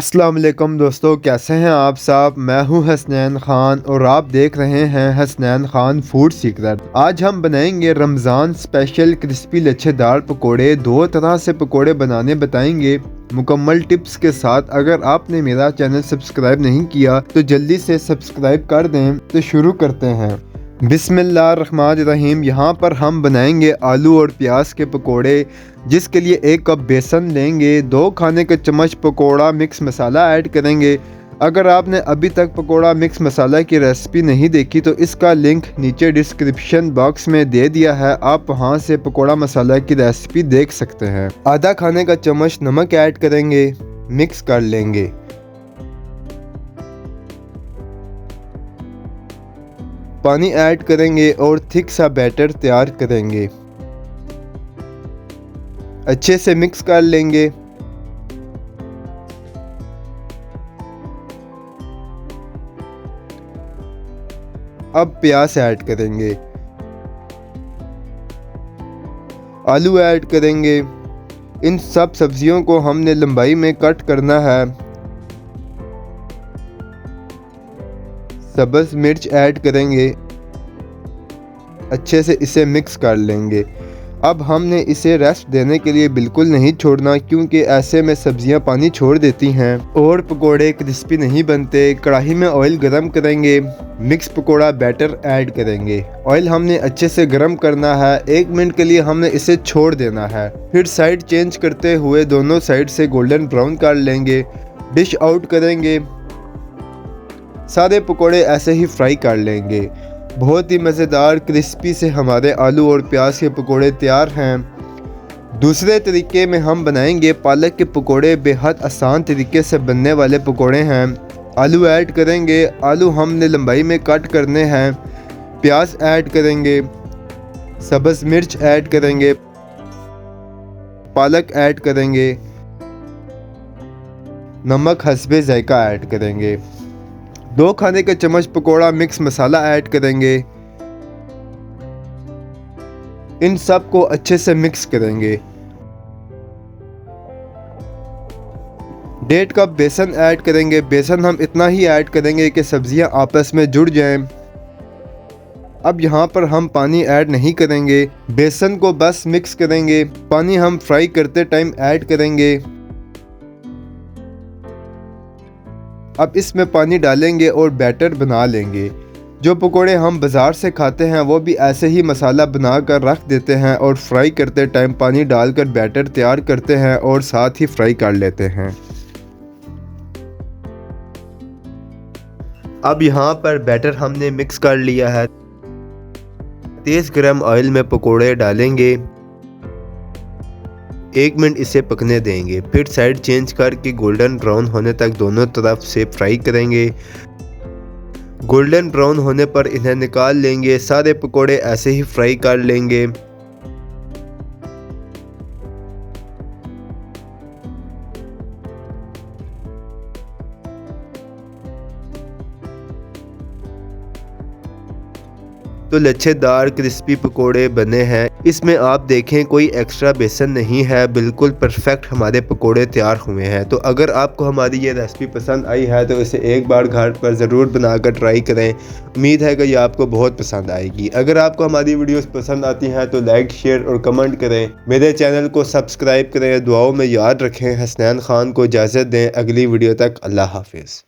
अस्सलाम वालेकुम दोस्तों, कैसे हैं आप सब। मैं हूं हसनैन ख़ान और आप देख रहे हैं हसनैन ख़ान फूड सीक्रेट। आज हम बनाएंगे रमज़ान स्पेशल क्रिस्पी लच्छेदार पकोड़े। दो तरह से पकोड़े बनाने बताएंगे मुकम्मल टिप्स के साथ। अगर आपने मेरा चैनल सब्सक्राइब नहीं किया तो जल्दी से सब्सक्राइब कर दें। तो शुरू करते हैं। बिस्मिल्लाहिर्रहमानिर्रहीम। यहाँ पर हम बनाएंगे आलू और प्याज के पकोड़े, जिसके लिए 1 कप बेसन लेंगे। 2 खाने के चम्मच पकोड़ा मिक्स मसाला ऐड करेंगे। अगर आपने अभी तक पकोड़ा मिक्स मसाला की रेसिपी नहीं देखी तो इसका लिंक नीचे डिस्क्रिप्शन बॉक्स में दे दिया है, आप वहाँ से पकोड़ा मसाला की रेसिपी देख सकते हैं। आधा खाने का चम्मच नमक ऐड करेंगे, मिक्स कर लेंगे। पानी ऐड करेंगे और थिक सा बैटर तैयार करेंगे। अच्छे से मिक्स कर लेंगे। अब प्याज ऐड करेंगे, आलू ऐड करेंगे। इन सब सब्जियों को हमने लंबाई में कट करना है। सब्ज़ मिर्च ऐड करेंगे, अच्छे से इसे मिक्स कर लेंगे। अब हमने इसे रेस्ट देने के लिए बिल्कुल नहीं छोड़ना, क्योंकि ऐसे में सब्जियां पानी छोड़ देती हैं और पकोड़े क्रिस्पी नहीं बनते। कढ़ाई में ऑयल गरम करेंगे, मिक्स पकोड़ा बैटर ऐड करेंगे। ऑयल हमने अच्छे से गरम करना है। 1 मिनट के लिए हमने इसे छोड़ देना है। फिर साइड चेंज करते हुए दोनों साइड से गोल्डन ब्राउन कर लेंगे। डिश आउट करेंगे। सारे पकोड़े ऐसे ही फ्राई कर लेंगे। बहुत ही मज़ेदार क्रिस्पी से हमारे आलू और प्याज के पकोड़े तैयार हैं। दूसरे तरीके में हम बनाएंगे पालक के पकोड़े। बेहद आसान तरीके से बनने वाले पकोड़े हैं। आलू ऐड करेंगे, आलू हमने लंबाई में कट करने हैं। प्याज ऐड करेंगे, सब्ज़ मिर्च ऐड करेंगे, पालक ऐड करेंगे, नमक हस्बे जायका ऐड करेंगे। 2 खाने के चम्मच पकोड़ा मिक्स मसाला ऐड करेंगे। इन सब को अच्छे से मिक्स करेंगे। 1.5 कप बेसन ऐड करेंगे। बेसन हम इतना ही ऐड करेंगे कि सब्जियां आपस में जुड़ जाएं। अब यहाँ पर हम पानी ऐड नहीं करेंगे, बेसन को बस मिक्स करेंगे। पानी हम फ्राई करते टाइम ऐड करेंगे। अब इसमें पानी डालेंगे और बैटर बना लेंगे। जो पकोड़े हम बाज़ार से खाते हैं वो भी ऐसे ही मसाला बनाकर रख देते हैं और फ्राई करते टाइम पानी डालकर बैटर तैयार करते हैं और साथ ही फ्राई कर लेते हैं। अब यहाँ पर बैटर हमने मिक्स कर लिया है। तेज़ गरम ऑयल में पकोड़े डालेंगे। 1 मिनट इसे पकने देंगे। फिर साइड चेंज करके गोल्डन ब्राउन होने तक दोनों तरफ से फ्राई करेंगे। गोल्डन ब्राउन होने पर इन्हें निकाल लेंगे। सारे पकोड़े ऐसे ही फ्राई कर लेंगे। तो लच्छेदार क्रिस्पी पकोड़े बने हैं। इसमें आप देखें कोई एक्स्ट्रा बेसन नहीं है, बिल्कुल परफेक्ट हमारे पकोड़े तैयार हुए हैं। तो अगर आपको हमारी ये रेसिपी पसंद आई है तो इसे एक बार घर पर ज़रूर बनाकर ट्राई करें। उम्मीद है कि ये आपको बहुत पसंद आएगी। अगर आपको हमारी वीडियोस पसंद आती हैं तो लाइक, शेयर और कमेंट करें। मेरे चैनल को सब्सक्राइब करें। दुआओं में याद रखें। हसनैन ख़ान को इजाज़त दें। अगली वीडियो तक अल्लाह हाफिज़।